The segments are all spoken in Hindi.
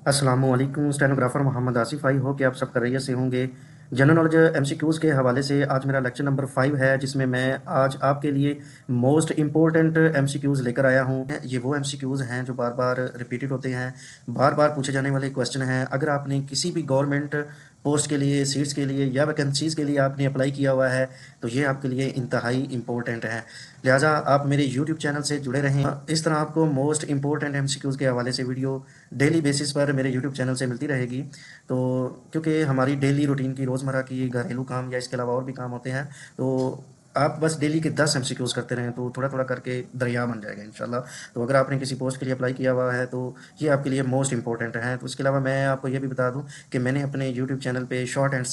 अस्सलामुअलैकुम स्टेनोग्राफ़र मोहम्मद आसिफ़। आई हो कि आप सब खैरियत से होंगे। जनरल नॉलेज एमसीक्यूज़ के हवाले से आज मेरा लेक्चर नंबर 5 है, जिसमें मैं आज आपके लिए मोस्ट इम्पोर्टेंट एमसीक्यूज़ लेकर आया हूँ। ये वो एमसीक्यूज़ हैं जो बार बार रिपीटेड होते हैं, बार बार पूछे जाने वाले क्वेश्चन हैं। अगर आपने किसी भी गवर्नमेंट पोस्ट के लिए, सीट्स के लिए या वैकेंसीज़ के लिए आपने अप्लाई किया हुआ है, तो ये आपके लिए इंतहाई इम्पोर्टेंट है। लिहाजा आप मेरे यूट्यूब चैनल से जुड़े रहें। इस तरह आपको मोस्ट इम्पोर्टेंट एमसीक्यूज़ के हवाले से वीडियो डेली बेसिस पर मेरे यूट्यूब चैनल से मिलती रहेगी। तो क्योंकि हमारी डेली रूटीन की रोज़मर्रा की घरेलू काम या इसके अलावा और भी काम होते हैं, तो आप बस डेली के 10 एमसीक्यूज़ करते रहें तो थोड़ा थोड़ा करके दरिया बन जाएगा इंशाल्लाह। तो अगर आपने किसी पोस्ट के लिए अप्लाई किया हुआ है तो ये आपके लिए मोस्ट इंपॉर्टेंट है। तो इसके अलावा मैं आपको ये भी बता दूं कि मैंने अपने यूट्यूब चैनल पे शॉर्ट एंड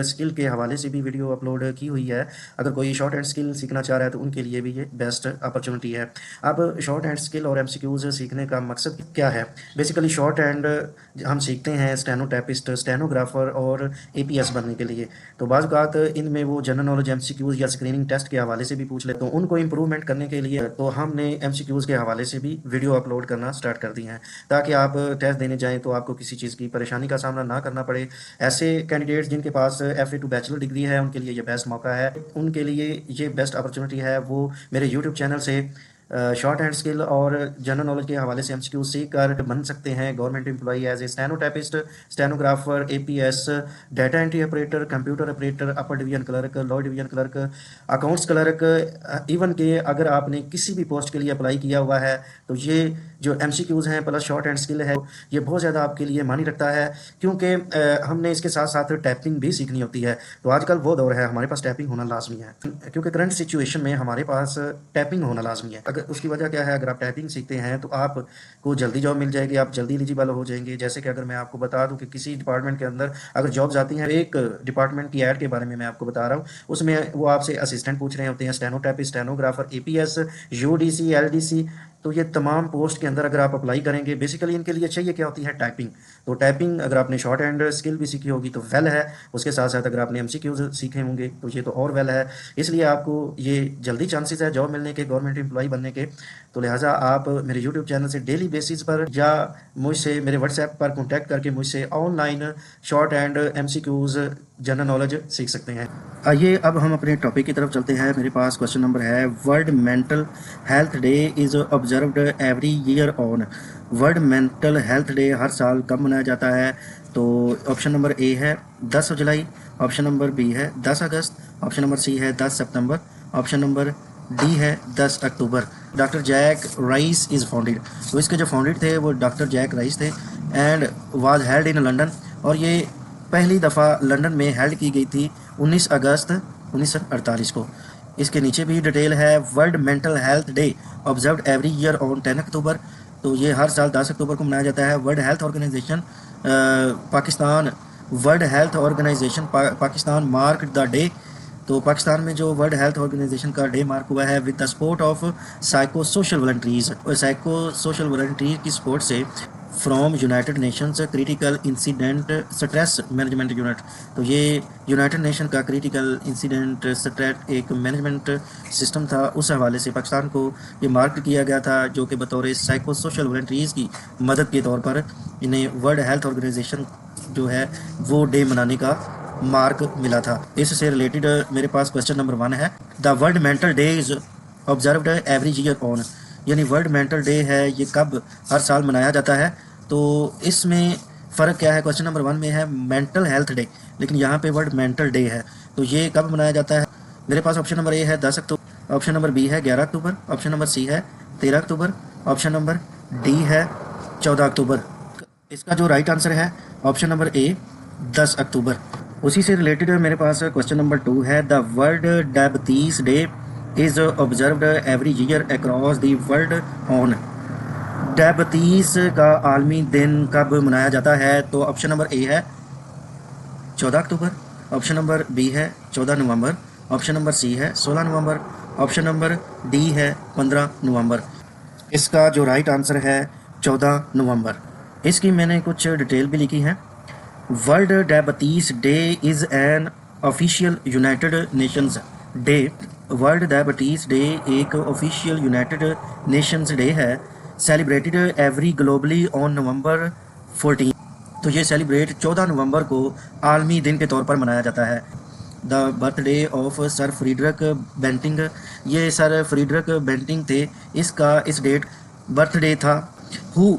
स्किल के हवाले से भी वीडियो अपलोड की हुई है। अगर कोई शॉर्ट एंड स्किल सीखना चाह रहा है तो उनके लिए भी ये बेस्ट अपॉर्चुनिटी है। अब शॉर्ट एंड स्किल और एमसीक्यूज़ सीखने का मकसद क्या है? बेसिकली शॉर्ट एंड हम सीखते हैं स्टेनोटाइपिस्ट, स्टेनोग्राफर और एपीएस बनने के लिए। तो बाज़ औक़ात इनमें वो जनरल नॉलेज एमसीक्यूज़ या स्क्रीनिंग टेस्ट के हवाले से भी पूछ ले, तो उनको इम्प्रूवमेंट करने के लिए तो हमने एमसीक्यूज़ के हवाले से भी वीडियो अपलोड करना स्टार्ट कर दी हैं, ताकि आप टेस्ट देने जाएँ तो आपको किसी चीज़ की परेशानी का सामना ना करना पड़े। ऐसे कैंडिडेट्स जिनके पास FA टू बैचलर डिग्री है, उनके लिए ये बेस्ट मौका है, उनके लिए ये बेस्ट अपॉर्चुनिटी है। वो मेरे यूट्यूब चैनल से शॉर्ट हैंड स्किल और जनरल नॉलेज के हवाले से एमसीक्यू सीख कर बन सकते हैं government employee as a stenotypist, stenographer, APS, data entry operator, computer operator, upper division clerk, lower division clerk, accounts clerk. Even के अगर आपने किसी भी पोस्ट के लिए अप्लाई किया हुआ है तो ये जो एमसीक्यूज़ हैं प्लस शॉर्ट हैंड स्किल है, ये बहुत ज़्यादा आपके लिए मानी रखता है, क्योंकि हमने इसके साथ साथ टाइपिंग भी सीखनी होती है। तो आजकल वो दौर है, हमारे पास टाइपिंग होना लाजमी है, क्योंकि करंट सिचुएशन में हमारे पास टाइपिंग होना लाजमी है। अगर उसकी वजह क्या है? अगर आप टाइपिंग सीखते हैं तो आपको जल्दी जॉब मिल जाएगी, आप जल्दी एलिजिबल हो जाएंगे। जैसे कि अगर मैं आपको बता दूं कि किसी डिपार्टमेंट के अंदर अगर जॉब्स आती हैं, एक डिपार्टमेंट की ऐड के बारे में मैं आपको बता रहा हूँ, उसमें वो आपसे असिस्टेंट पूछ रहे होते हैं, stenotypist, stenographer, APS, UDC, LDC. तो ये तमाम पोस्ट के अंदर अगर आप अप्लाई करेंगे, बेसिकली इनके लिए चाहिए क्या होती है? टाइपिंग। तो टाइपिंग अगर आपने शॉर्ट हैंड स्किल भी सीखी होगी तो वेल है, उसके साथ साथ अगर आपने एमसीक्यूज सीखे होंगे तो ये तो और वेल है। इसलिए आपको ये जल्दी चांसेस है जॉब मिलने के, गवर्नमेंट एम्प्लॉय बनने के। तो लिहाजा आप मेरे यूट्यूब चैनल से डेली बेसिस पर या मुझसे मेरे व्हाट्सएप पर कॉन्टैक्ट करके मुझसे online short and MCQs general knowledge सीख सकते हैं। आइए अब हम अपने टॉपिक की तरफ चलते हैं। मेरे पास क्वेश्चन नंबर है, World Mental Health Day is observed every year on. World Mental Health Day हर साल कब मनाया जाता है? तो ऑप्शन नंबर ए है 10 जुलाई, ऑप्शन नंबर बी है 10 अगस्त, ऑप्शन नंबर सी है 10 सितंबर, ऑप्शन नंबर डी है 10 अक्टूबर। Doctor Jack Rice is founded. तो इसके जो फाउंडेड थे वो डॉक्टर जैक राइस थे and was held in London. और ये पहली दफ़ा लंदन में हेल्ड की गई थी 19 अगस्त 1948 को। इसके नीचे भी डिटेल है, World Mental Health day observed every year on 10 अक्टूबर। तो ये हर साल 10 अक्टूबर को मनाया जाता है। World Health Organization Pakistan, World Health Organization Pakistan mark the day. तो पाकिस्तान में जो वर्ल्ड हेल्थ ऑर्गेनाइजेशन का डे मार्क हुआ है with the support of psycho social volunteers. और साइको सोशल वॉलंटरीज की सपोर्ट से from United Nations critical incident stress management unit. तो ये यूनाइटेड नेशन का क्रिटिकल इंसिडेंट स्ट्रेस एक मैनेजमेंट सिस्टम था, उस हवाले से पाकिस्तान को ये मार्क किया गया था, जो कि बतौर साइको सोशल वॉलंटरीज़ की मदद के तौर पर इन्हें वर्ल्ड हेल्थ ऑर्गेनाइजेशन जो है वो डे मनाने का मार्क मिला था। इससे रिलेटेड मेरे पास क्वेश्चन नंबर 1 है, the world mental day is observed every year on. यानी वर्ल्ड मेंटल डे है, ये कब हर साल मनाया जाता है? तो इसमें फ़र्क क्या है? क्वेश्चन नंबर 1 में है मेंटल हेल्थ डे, लेकिन यहाँ पे वर्ल्ड मेंटल डे है। तो ये कब मनाया जाता है? मेरे पास ऑप्शन नंबर ए है 10 अक्टूबर, ऑप्शन नंबर बी है 11 अक्टूबर, ऑप्शन नंबर सी है 13 अक्टूबर, ऑप्शन नंबर डी है 14 अक्टूबर। इसका जो राइट आंसर है ऑप्शन नंबर ए 10 अक्टूबर। उसी से रिलेटेड मेरे पास क्वेश्चन नंबर 2 है, the world diabetes day is observed every year across the world on. Diabetes का आलमी दिन कब मनाया जाता है? तो ऑप्शन नंबर ए है 14 अक्टूबर, ऑप्शन नंबर बी है 14 नवंबर, ऑप्शन नंबर सी है 16 नवंबर, ऑप्शन नंबर डी है 15 नवंबर। इसका जो राइट आंसर है 14 नवंबर। इसकी मैंने कुछ डिटेल भी लिखी है। World diabetes day is an official United Nations day. World diabetes day एक ऑफिशियल यूनाइटेड नेशंस डे है celebrated every globally on November 14। तो ये सेलिब्रेट 14 नवंबर को आलमी दिन के तौर पर मनाया जाता है। The birthday of sir Frederick Banting, ये सर फ्रीडरिक बेंटिंग थे, इसका इस डेट बर्थडे था। हु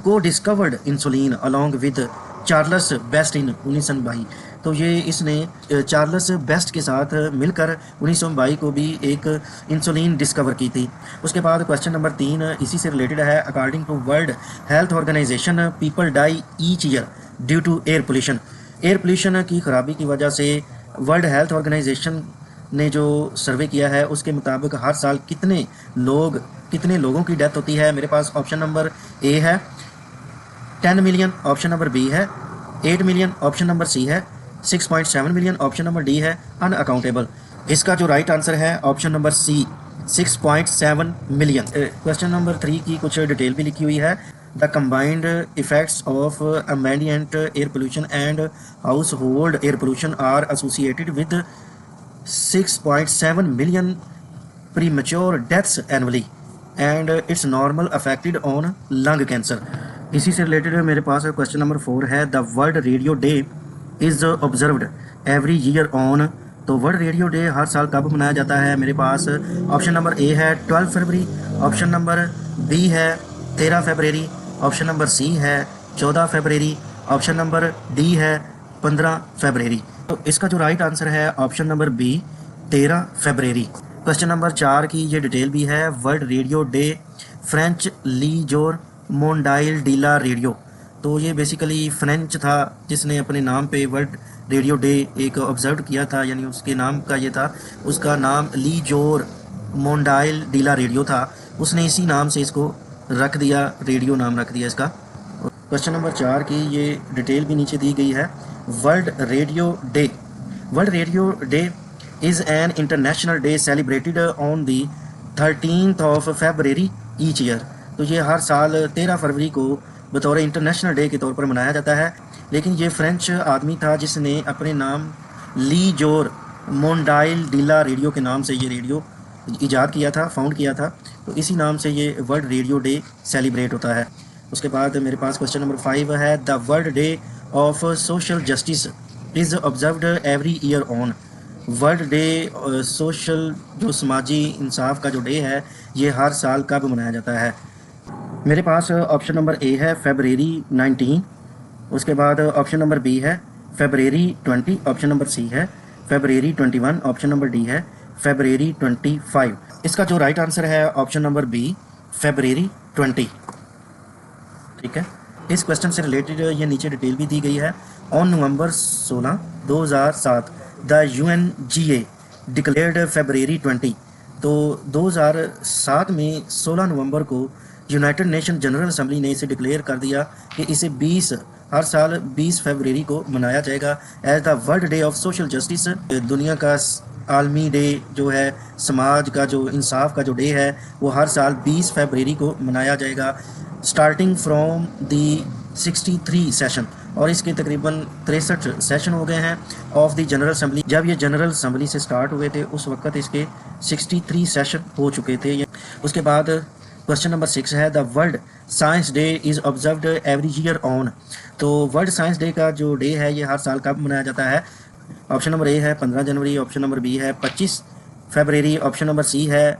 को discovered insulin along with Charles Best in 1922। तो ये इसने चार्ल्स बेस्ट के साथ मिलकर 1922 को भी एक इंसुलिन डिस्कवर की थी। उसके बाद क्वेश्चन नंबर 3 इसी से रिलेटेड है। According to World Health Organization people die each year due to air pollution. Air pollution की खराबी की वजह से वर्ल्ड हेल्थ ऑर्गेनाइजेशन ने जो सर्वे किया है उसके मुताबिक हर साल कितने लोगों की डेथ होती है। मेरे पास ऑप्शन नंबर ए है 10 मिलियन, ऑप्शन नंबर बी है 8 मिलियन, ऑप्शन नंबर सी है 6.7 मिलियन, ऑप्शन नंबर डी है अनअकाउंटेबल। इसका जो राइट आंसर है option number C 6.7 million. Question number 3 की कुछ डिटेल भी लिखी हुई है। The combined effects of ambient air pollution and household air pollution are associated with 6.7 million premature deaths annually and it's normal affected on lung cancer. इसी से रिलेटेड मेरे पास क्वेश्चन नंबर 4 है। The World Radio day is observed every year on. तो वर्ल्ड रेडियो डे हर साल कब मनाया जाता है। मेरे पास ऑप्शन नंबर ए है 12 फरवरी, ऑप्शन नंबर बी है 13 फरवरी, ऑप्शन नंबर सी है 14 फरवरी, ऑप्शन नंबर डी है 15 फरवरी। तो इसका जो राइट आंसर है ऑप्शन नंबर बी 13 फरवरी। क्वेश्चन नंबर 4 की ये डिटेल भी है। वर्ल्ड रेडियो डे फ्रेंच लीजोर मोंडाइल डीला रेडियो। तो ये बेसिकली फ्रेंच था जिसने अपने नाम पे वर्ल्ड रेडियो डे एक ऑब्जर्व किया था, यानी उसके नाम का ये था, उसका नाम लीजोर मोंडाइल डीला रेडियो था। उसने इसी नाम से इसको रख दिया, रेडियो नाम रख दिया इसका। क्वेश्चन नंबर 4 की ये डिटेल भी नीचे दी गई है। World Radio day is an international day celebrated on the 13th of February each year। तो ये हर साल 13 फरवरी को बतौर इंटरनेशनल डे के तौर पर मनाया जाता है। लेकिन ये फ्रेंच आदमी था जिसने अपने नाम ली जोर मोंडाइल डीला रेडियो के नाम से ये रेडियो ईजाद किया था, फाउंड किया था। तो इसी नाम से ये वर्ल्ड रेडियो डे सेलिब्रेट होता है। उसके बाद मेरे पास क्वेश्चन नंबर 5 है। The World Day of Social justice is observed every year on. World day social जो समाजी इंसाफ का जो डे है ये हर साल कब मनाया जाता है। मेरे पास ऑप्शन नंबर ए है फरवरी 19, उसके बाद ऑप्शन नंबर बी है फरवरी 20, ऑप्शन नंबर सी है फरवरी 21, ऑप्शन नंबर डी है फरवरी 25। इसका जो राइट आंसर है ऑप्शन नंबर बी फरवरी 20। ठीक है, इस क्वेश्चन से रिलेटेड ये नीचे डिटेल भी दी गई है। On November 16, 2007 the UNGA declared February 20। तो 2007 में 16 नवंबर को यूनाइटेड नेशन जनरल असम्बली ने इसे डिक्लेयर कर दिया कि इसे हर साल 20 फरवरी को मनाया जाएगा as the World Day of Social Justice. दुनिया का आलमी डे जो है, समाज का जो इंसाफ का जो डे है, वो हर साल 20 फरवरी को मनाया जाएगा स्टार्टिंग फ्रॉम दी 63 सेशन। और इसके तकरीबन 63 सेशन हो गए हैं ऑफ द जनरल असम्बली। जब ये जनरल असम्बली से स्टार्ट हुए थे उस वक्त इसके 63 सेशन हो चुके थे। उसके बाद क्वेश्चन नंबर 6 है। The world science day is observed every year on. तो वर्ल्ड साइंस डे का जो डे है ये हर साल कब मनाया जाता है। ऑप्शन नंबर ए है 15 जनवरी, ऑप्शन नंबर बी है 25 फरवरी, ऑप्शन नंबर सी है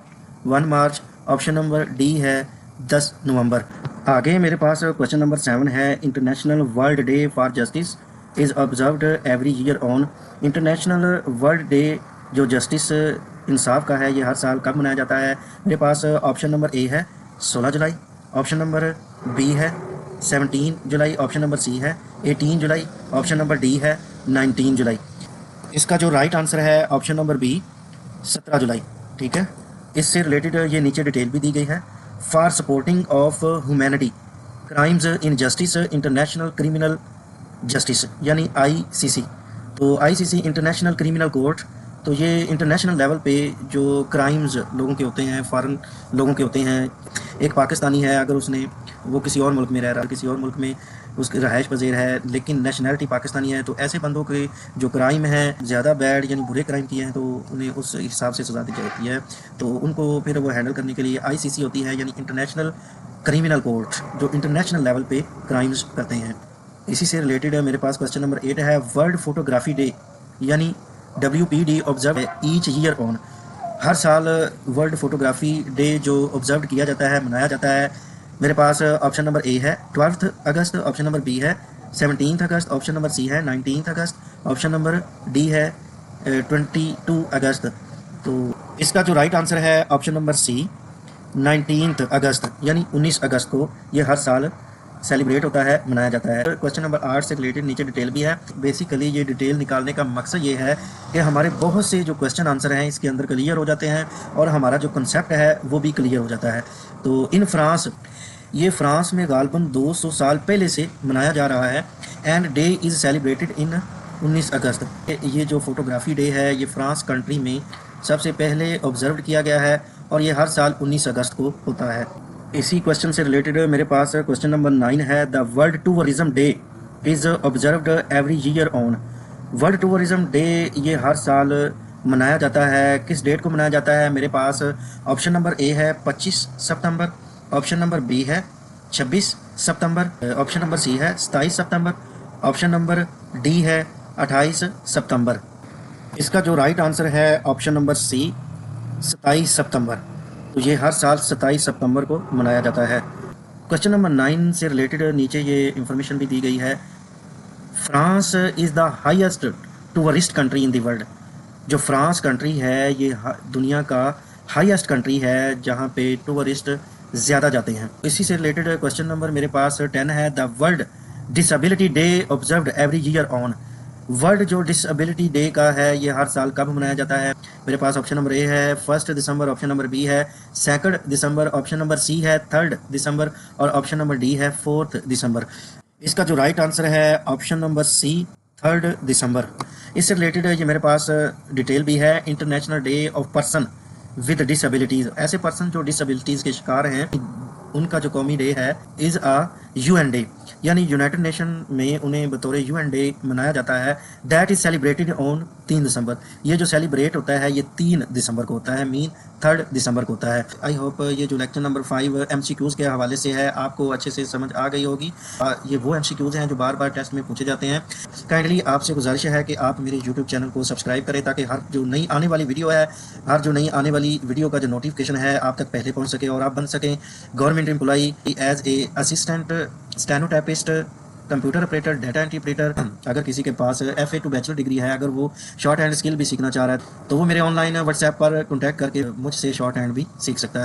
1 मार्च, ऑप्शन नंबर डी है 10 नवंबर। आगे मेरे पास क्वेश्चन नंबर 7 है। International world day for justice is observed every year on. International world day जो जस्टिस इंसाफ का है ये हर साल कब मनाया जाता है। मेरे पास ऑप्शन नंबर ए है 16 जुलाई, ऑप्शन नंबर बी है 17 जुलाई, ऑप्शन नंबर सी है 18 जुलाई, ऑप्शन नंबर डी है 19 जुलाई। इसका जो राइट आंसर है ऑप्शन नंबर बी 17 जुलाई। ठीक है, इससे रिलेटेड ये नीचे डिटेल भी दी गई है। For supporting of humanity crimes in justice international criminal justice यानी ICC। तो ICC इंटरनेशनल क्रिमिनल कोर्ट, तो ये इंटरनेशनल लेवल पे जो क्राइम्स लोगों के होते हैं, फॉरेन लोगों के होते हैं, एक पाकिस्तानी है अगर उसने वो किसी और मुल्क में रह रहा है, किसी और मुल्क में उसकी रहाइश पज़ीर है, लेकिन नेशनैलिटी पाकिस्तानी है, तो ऐसे बंदों के जो क्राइम है ज़्यादा बैड यानी बुरे क्राइम किए हैं तो उन्हें उस हिसाब से सज़ा दी जाती है। तो उनको फिर वो हैंडल करने के लिए आईसीसी होती है, यानी इंटरनेशनल क्रिमिनल कोर्ट, जो इंटरनेशनल लेवल पे क्राइम्स करते हैं। इसी से रिलेटेड है मेरे पास क्वेश्चन नंबर 8 है, वर्ल्ड फोटोग्राफी डे यानी WPD observe each year on. हर साल वर्ल्ड फोटोग्राफी डे जो ऑब्जर्व किया जाता है, मनाया जाता है। मेरे पास ऑप्शन नंबर ए है 12 अगस्त, ऑप्शन नंबर बी है 17 अगस्त, ऑप्शन नंबर सी है 19 अगस्त, ऑप्शन नंबर डी है 22 अगस्त। तो इसका जो राइट आंसर है ऑप्शन नंबर सी 19 अगस्त यानी 19 अगस्त को ये हर साल सेलिब्रेट होता है, मनाया जाता है। क्वेश्चन नंबर 8 से रिलेटेड नीचे डिटेल भी है। बेसिकली ये डिटेल निकालने का मकसद ये है कि हमारे बहुत से जो क्वेश्चन आंसर हैं इसके अंदर क्लियर हो जाते हैं और हमारा जो कंसेप्ट है वो भी क्लियर हो जाता है। तो इन फ्रांस, ये फ्रांस में गालबन 200 साल पहले से मनाया जा रहा है and day is celebrated in 19 अगस्त। ये जो फोटोग्राफी डे है ये फ्रांस कंट्री में सबसे पहले ऑब्जर्व किया गया है और ये हर साल 19 अगस्त को होता है। इसी क्वेश्चन से रिलेटेड मेरे पास क्वेश्चन नंबर 9 है, the world tourism day is observed every year on. World tourism day ये हर साल मनाया जाता है, किस डेट को मनाया जाता है? मेरे पास ऑप्शन नंबर ए है 25 सितंबर, ऑप्शन नंबर बी है 26 सितंबर, ऑप्शन नंबर सी है 27 सितंबर, ऑप्शन नंबर डी है 28 सितंबर। इसका जो राइट आंसर है ऑप्शन नंबर सी 27 सितंबर। तो ये हर साल 27 सितंबर को मनाया जाता है। क्वेश्चन नंबर 9 से रिलेटेड नीचे ये इंफॉर्मेशन भी दी गई है, France is the highest tourist country in the world. जो फ्रांस कंट्री है ये दुनिया का हाईएस्ट कंट्री है जहाँ पे टूरिस्ट ज़्यादा जाते हैं। इसी से रिलेटेड क्वेश्चन नंबर मेरे पास 10 है, the world disability day observed every year on. World जो डिसेबिलिटी डे का है ये हर साल कब मनाया जाता है? मेरे पास ऑप्शन नंबर ए है 1 दिसंबर, ऑप्शन नंबर बी है 2 दिसंबर, ऑप्शन नंबर सी है 3 दिसंबर और ऑप्शन नंबर डी है 4 दिसंबर। इसका जो राइट आंसर है ऑप्शन नंबर सी 3 दिसंबर। इससे रिलेटेड ये मेरे पास डिटेल भी है, international day of person with disabilities. ऐसे पर्सन जो डिसेबिलिटीज़ के शिकार हैं उनका जो कौमी डे है इज़ अ UN डे, यानी यूनाइटेड नेशन में उन्हें बतौर UN डे मनाया जाता है। दैट इज़ सेलिब्रेटेड ऑन 3 दिसंबर। ये जो सेलिब्रेट होता है ये 3 दिसंबर को होता है, मीन 3 दिसंबर को होता है। आई होप ये जो लेक्चर नंबर 5 MCQs के हवाले से है आपको अच्छे से समझ आ गई होगी। ये वो MCQs हैं जो बार बार टेस्ट में पूछे जाते हैं। काइंडली आपसे गुजारिश है कि आप मेरे यूट्यूब चैनल को सब्सक्राइब करें ताकि हर जो नई आने वाली वीडियो है, हर जो नई आने वाली वीडियो का जो नोटिफिकेशन है आप तक पहले पहुँच सके और आप बन सकें government employee as a assistant, stenotypist, computer operator, data entry operator. अगर किसी के पास FA टू बैचलर डिग्री है, अगर वो शॉर्ट हैंड स्किल भी सीखना चाह रहा है तो वो मेरे ऑनलाइन व्हाट्सएप पर कॉन्टैक्ट करके मुझसे शॉर्ट हैंड भी सीख सकता है।